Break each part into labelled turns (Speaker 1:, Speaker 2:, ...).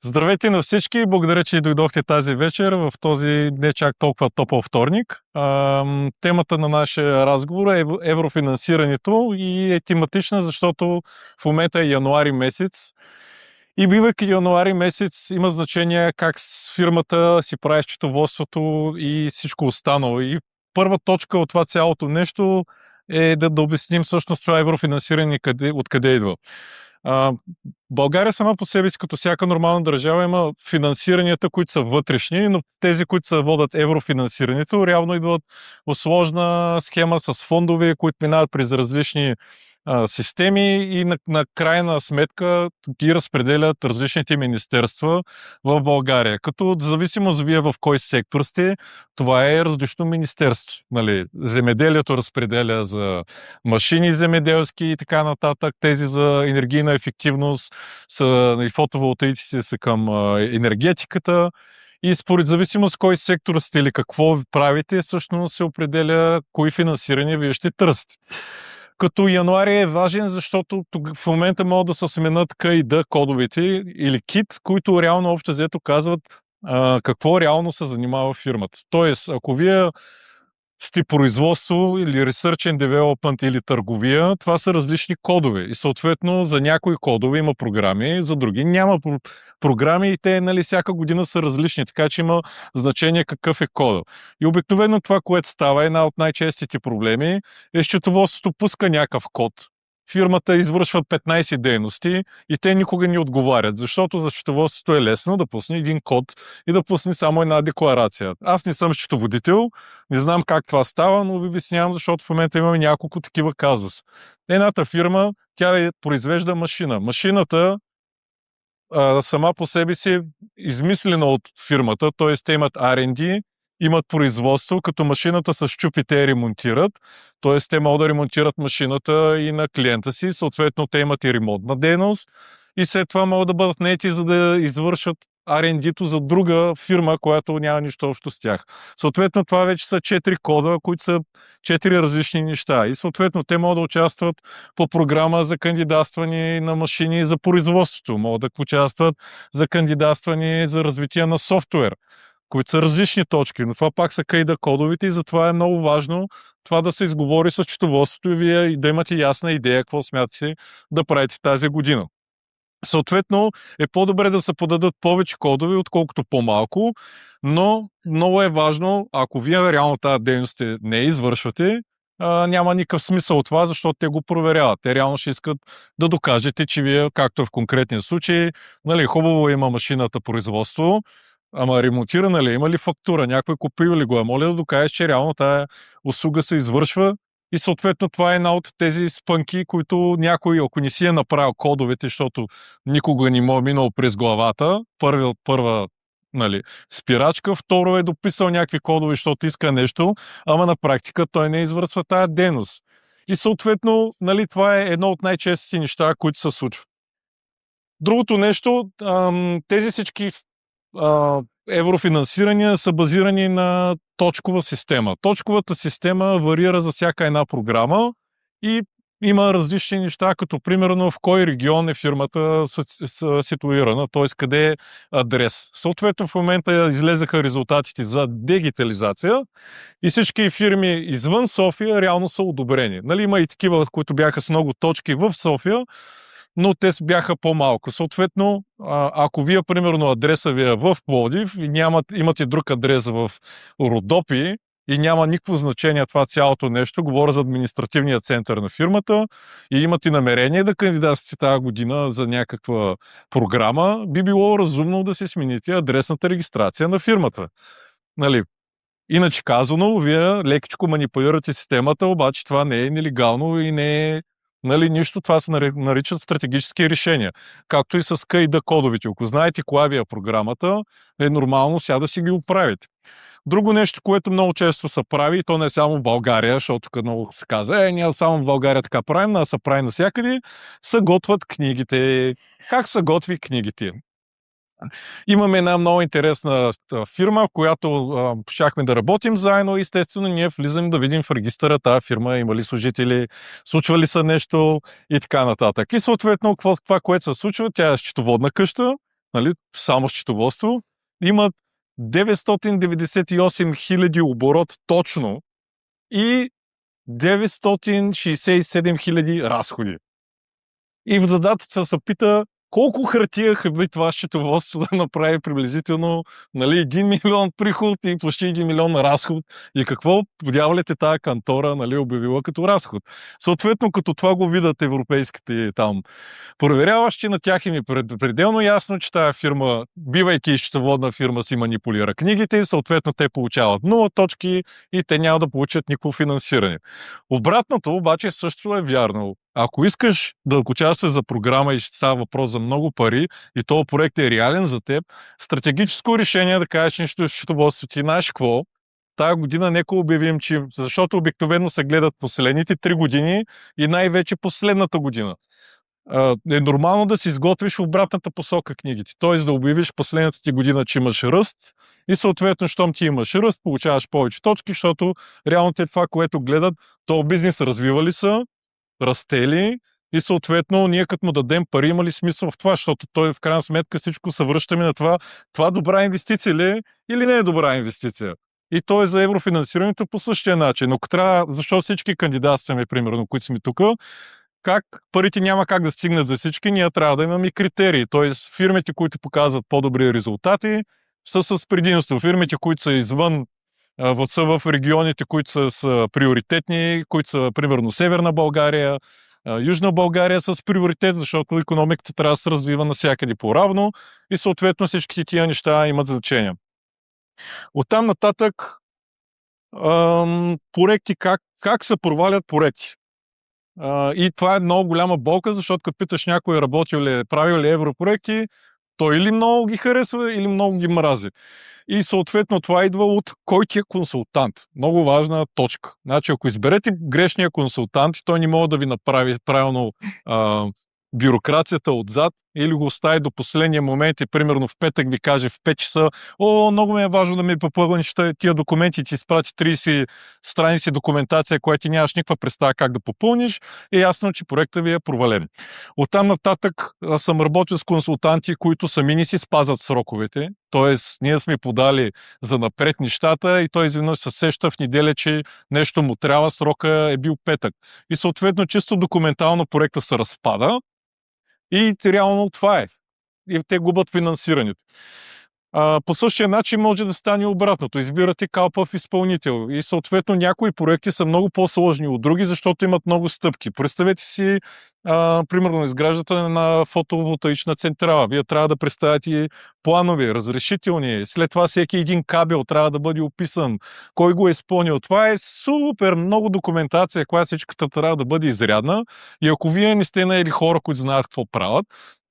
Speaker 1: Здравейте на всички! Благодаря, че дойдохте тази вечер в този не чак толкова топъл вторник. Темата на нашия разговор е еврофинансирането и е тематична, защото в момента е януари месец. И бивайки януари месец има значение как с фирмата си прави счетоводството и всичко останало. И първа точка от това цялото нещо е да обясним всъщност това еврофинансиране откъде идва. България сама по себе си, като всяка нормална държава, има финансиранията, които са вътрешни, но тези, които се водят еврофинансирането, реално идват в сложна схема с фондове, които минават през различни системи и на крайна сметка ги разпределят различните министерства в България. Като зависимост вие в кой сектор сте, това е различно министерство. Нали, земеделието разпределя за машини земеделски и така нататък, тези за енергийна ефективност и фотоволтаиците са към енергетиката. И според зависимост кой сектор сте или какво правите, всъщност се определя кои финансирания вие ще търсите. Като януари е важен, защото в момента могат да се сменят К и Д кодовете или КИТ, които реално общо взето казват какво реално се занимава фирмата. Тоест, ако вие сте производство или Research and Development или търговия, това са различни кодове. И съответно за някои кодове има програми, за други няма програми и те всяка година са различни, така че има значение какъв е кода. И обикновено това, което става, една от най-честите проблеми е счетоводството пуска някакъв код. Фирмата извършва 15 дейности и те никога не отговарят, защото за счетоводството е лесно да пусне един код и да пусне само една декларация. Аз не съм счетоводител, не знам как това става, но ви обяснявам, защото в момента имаме няколко такива казуси. Едната фирма, тя произвежда машина. Машината сама по себе си е измислена от фирмата, т.е. те имат R&D, имат производство, като машината с чупи те ремонтират, т.е. те могат да ремонтират машината и на клиента си, съответно те имат и ремонтна дейност и след това могат да бъдат наети, за да извършат R&D-то за друга фирма, която няма нищо общо с тях. Съответно това вече са 4 кода, които са 4 различни неща и съответно те могат да участват по програма за кандидатстване на машини за производството, могат да участват за кандидатстване за развитие на софтуер, които са различни точки, но това пак са кайда кодовете и затова е много важно това да се изговори с счетоводството и вие да имате ясна идея какво смятате да правите тази година. Съответно е по-добре да се подадат повече кодове, отколкото по-малко, но много е важно, ако вие реално тази дейност не извършвате, няма никакъв смисъл от това, защото те го проверяват. Те реално ще искат да докажете, че вие, както е в конкретния случай, хубаво има машината производство, ама ремонтирана ли, има ли фактура, някой купил ли го е, моля да докажеш, че реално тая услуга се извършва и съответно това е една от тези спънки, които някой, ако не си е направил кодовете, защото никога не му е минал през главата, първа спирачка, второ е дописал някакви кодове, защото иска нещо, ама на практика той не извършва тая дейност. И съответно, това е едно от най-честите неща, които се случват. Другото нещо, тези всички еврофинансирания са базирани на точкова система. Точковата система варира за всяка една програма и има различни неща, като примерно в кой регион е фирмата ситуирана, т.е. къде е адрес. Съответно в момента излезаха резултатите за дигитализация и всички фирми извън София реално са одобрени. Има и такива, които бяха с много точки в София, но те бяха по-малко. Съответно, ако вие, примерно, адреса ви е в Пловдив и имате друг адрес в Родопи и няма никакво значение това цялото нещо, говоря за административния център на фирмата и имате намерение да кандидатствате тази година за някаква програма, би било разумно да си смените адресната регистрация на фирмата. Иначе казано, вие лекичко манипулирате системата, обаче това не е нелегално и не е нищо, това се наричат стратегически решения. Както и с К и Д кодовете. Ако знаете коя ви е програмата, е нормално сега да си ги оправите. Друго нещо, което много често се прави, и то не е само в България, защото тук много се казва, ние само в България така правим, а се прави навсякъде, се готвят книгите. Как се готви книгите? Имаме една много интересна фирма, в която щяхме да работим заедно. Естествено, ние влизаме да видим в регистъра тази фирма, има ли служители, случва ли се нещо и така нататък. И съответно, това, което се случва, тя е счетоводна къща, нали, само счетоводство, имат 998 хиляди оборот точно и 967 хиляди разходи. И в задачата се пита колко хартия хабли това счетоводство да направи приблизително, нали, 1 милион приход и почти 1 милион разход. И какво подявалите тая кантора, нали, обявила като разход. Съответно, като това го видят европейските там проверяващи, на тях им е пределно ясно, че тая фирма, бивайки счетоводна фирма, си манипулира книгите и съответно те получават 0 точки и те няма да получат никакво финансиране. Обратното обаче също е вярно. Ако искаш да участваш за програма и ще става въпрос за много пари и този проект е реален за теб, стратегическо решение да кажеш нещо счетоводство ти, знаеш какво? Тая година нека обявим, че защото обикновено се гледат последните 3 години и най-вече последната година. Е нормално да си изготвиш обратната посока книгите. Т.е. да обявиш последната ти година, че имаш ръст и съответно, щом ти имаш ръст, получаваш повече точки, защото реално те това, което гледат, то бизнес развива ли са, расте ли и съответно ние като му дадем пари, има ли смисъл в това, защото той в крайна сметка всичко се връщаме на това добра инвестиция ли е или не е добра инвестиция. И то е за еврофинансирането по същия начин. Но трябва, защото всички кандидатстваме, примерно, които сме тук, как парите няма как да стигнат за всички, ние трябва да имаме критерии. Тоест фирмите, които показват по-добри резултати, са с предимство. Фирмите, които са извън, са в регионите, които са приоритетни, които са примерно Северна България, Южна България с приоритет, защото икономиката трябва да се развива навсякъде по-равно и съответно всички тия неща имат значение. Оттам нататък проекти, как се провалят проекти. И това е много голяма болка, защото като питаш някой работил ли е, правил ли европроекти, той или много ги харесва, или много ги мрази. И съответно това идва от кой ти е консултант. Много важна точка. Значи ако изберете грешния консултант, той не може да ви направи правилно бюрокрацията отзад или го остави до последния момент и примерно в петък ви каже в 5 часа: много ми е важно да ми попълниш тия документи и ти изпрати 30 страници документация, която ти нямаш никаква представа как да попълниш, е ясно, че проектът ви е провален. Оттам нататък съм работил с консултанти, които сами не си спазват сроковете, т.е. ние сме подали за напред нещата и той изведнъж се сеща в неделя, че нещо му трябва, срока е бил петък. И съответно чисто документално проекта се разпада и реално това е. И те губят финансирането. По същия начин може да стане обратното. Избирате калпав изпълнител и съответно някои проекти са много по-сложни от други, защото имат много стъпки. Представете си, примерно, изграждате на фотоволтаична централа. Вие трябва да представите планове, разрешителни. След това всеки един кабел трябва да бъде описан. Кой го е изпълнил? Това е супер много документация, която всичката трябва да бъде изрядна. И ако вие не сте наели хора, които знаят какво правят,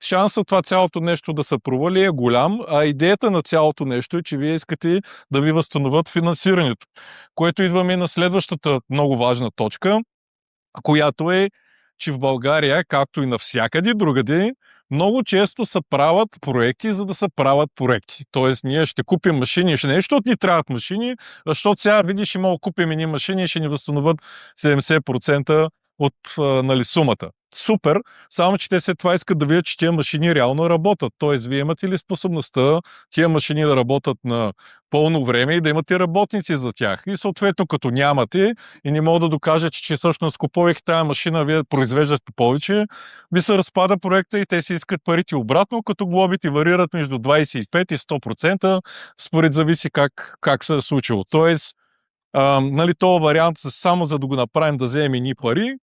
Speaker 1: шансът това цялото нещо да се провали е голям, а идеята на цялото нещо е, че вие искате да ви възстановят финансирането. Което идваме на следващата много важна точка, която е, че в България, както и навсякъде другаде, много често се правят проекти, за да се правят проекти. Тоест, ние ще купим машини, не защото ни трябват машини, а защото сега видиш, ще мога да купим едни машини и ще ни възстановят 70% от сумата. Супер, само че те след това искат да видят, че тия машини реално работят. Тоест, вие имате ли способността тия машини да работят на пълно време и да имате работници за тях? И съответно, като нямате и не мога да докажете, че всъщност купувайки тази машина, вие произвеждате повече, ви се разпада проекта и те си искат парите обратно, като глобите варират между 25 и 100%, според зависи как се е случило. Тоест, този вариант само за да го направим да вземем едни пари,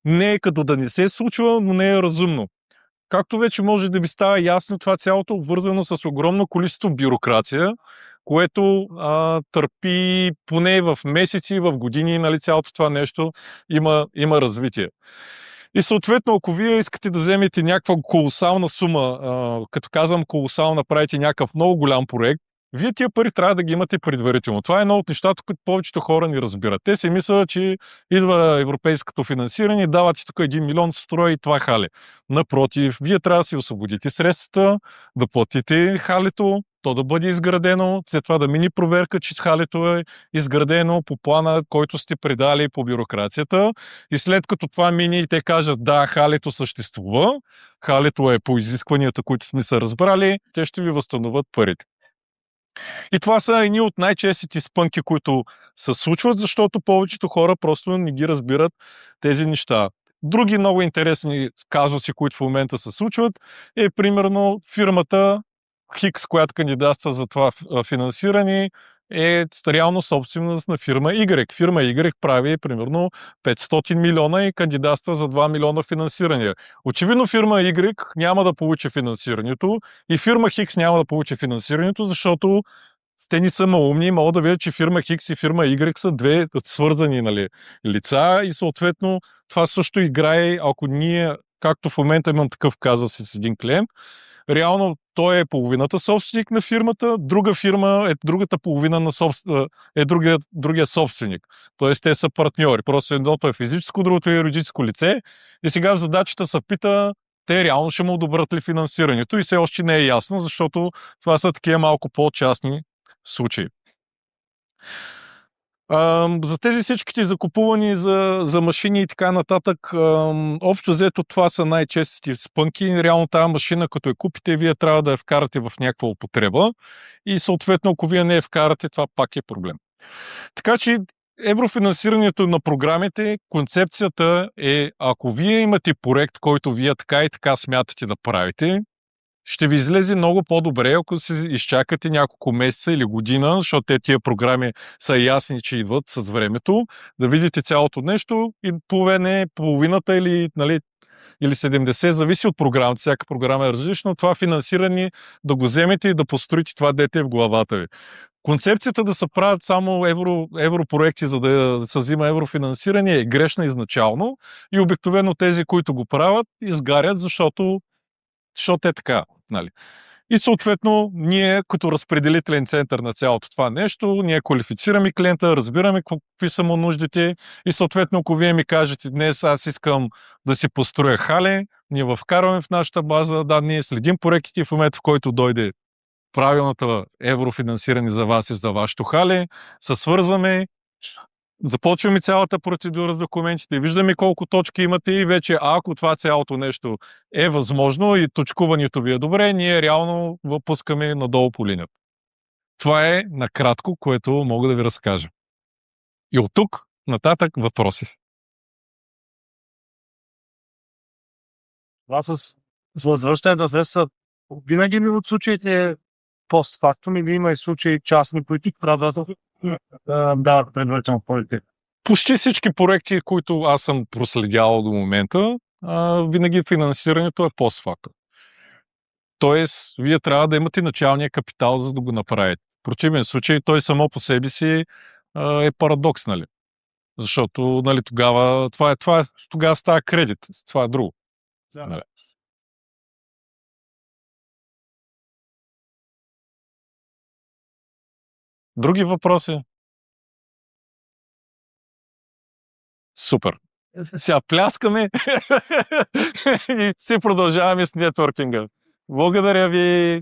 Speaker 1: не е като да не се случва, но не е разумно. Както вече може да ви става ясно, това цялото обвързано с огромно количество бюрокрация, което търпи поне в месеци, в години, нали, цялото това нещо има развитие. И съответно, ако вие искате да вземете някаква колосална сума, като казвам колосална, правите някакъв много голям проект, вие тия пари трябва да ги имате предварително. Това е едно от нещата, които повечето хора не разбират. Те си мислят, че идва европейското финансиране, давате тук 1 милион, строй и това хале. Напротив, вие трябва да си освободите средствата, да платите халето то да бъде изградено, след това да мини проверка, че халето е изградено по плана, който сте предали по бюрокрацията, и след като това мини и те кажат да, халето съществува, халето е по изискванията, които сме се разбрали, те ще ви възстановят парите. И това са едни от най-честите спънки, които се случват, защото повечето хора просто не ги разбират тези неща. Други много интересни казуси, които в момента се случват, е примерно фирмата Хикс, която кандидатства за това финансиране, е реално собственост на фирма Y. Фирма Y прави примерно 500 милиона и кандидатства за 2 милиона финансиране. Очевидно фирма Y няма да получи финансирането и фирма Хикс няма да получи финансирането, защото те не са малумни и могат да видят, че фирма Хикс и фирма Y са две свързани лица и съответно това също играе, ако ние, както в момента имам такъв казус с един клиент, реално той е половината собственик на фирмата, друга фирма е другата половина на другия собственик. Тоест те са партньори. Просто едното е физическо, другото е юридическо лице и сега в задачата се пита те реално ще му одобрят ли финансирането и все още не е ясно, защото това са такива малко по-частни случаи. За тези всичките закупувани за машини и така нататък, общо взето това са най-честите спънки. Реално тази машина, като я купите, вие трябва да я вкарате в някаква употреба и съответно, ако вие не я вкарате, това пак е проблем. Така че еврофинансирането на програмите, концепцията е, ако вие имате проект, който вие така и така смятате да правите, ще ви излезе много по-добре, ако се изчакате няколко месеца или година, защото тия програми са ясни, че идват с времето, да видите цялото нещо и половината или 70, зависи от програмата, всяка програма е различна, това финансиране да го вземете и да построите това дете в главата ви. Концепцията да се правят само европроекти, за да се взима еврофинансиране е грешна изначално и обикновено тези, които го правят, изгарят, защото е така. Нали? И съответно, ние като разпределителен център на цялото това нещо, ние квалифицираме клиента, разбираме какви са му нуждите и съответно, ако вие ми кажете днес аз искам да си построя хале, ние вкарваме в нашата база данни, следим проектите в момента, в който дойде правилната еврофинансиране за вас и за вашето хале, се свързваме, започваме цялата процедура с документите, виждаме колко точки имате и вече, ако това цялото нещо е възможно и точкуването ви е добре, ние реално пускаме надолу по линията. Това е накратко, което мога да ви разкажа. И от тук нататък въпроси.
Speaker 2: Това с възвръщането на средства винаги ми от случаите постфактум или има и случаи частни, които правят дават предварително парите?
Speaker 1: Почти всички проекти, които аз съм проследявал до момента, винаги финансирането е постфактум. Тоест, вие трябва да имате началния капитал, за да го направите. В противен случай, той само по себе си е парадокс, нали? Защото, нали, тогава става кредит. Това е друго.
Speaker 2: Да.
Speaker 1: Нали? Други въпроси? Супер. Сега пляскаме и си продължаваме с нетворкинга. Благодаря ви!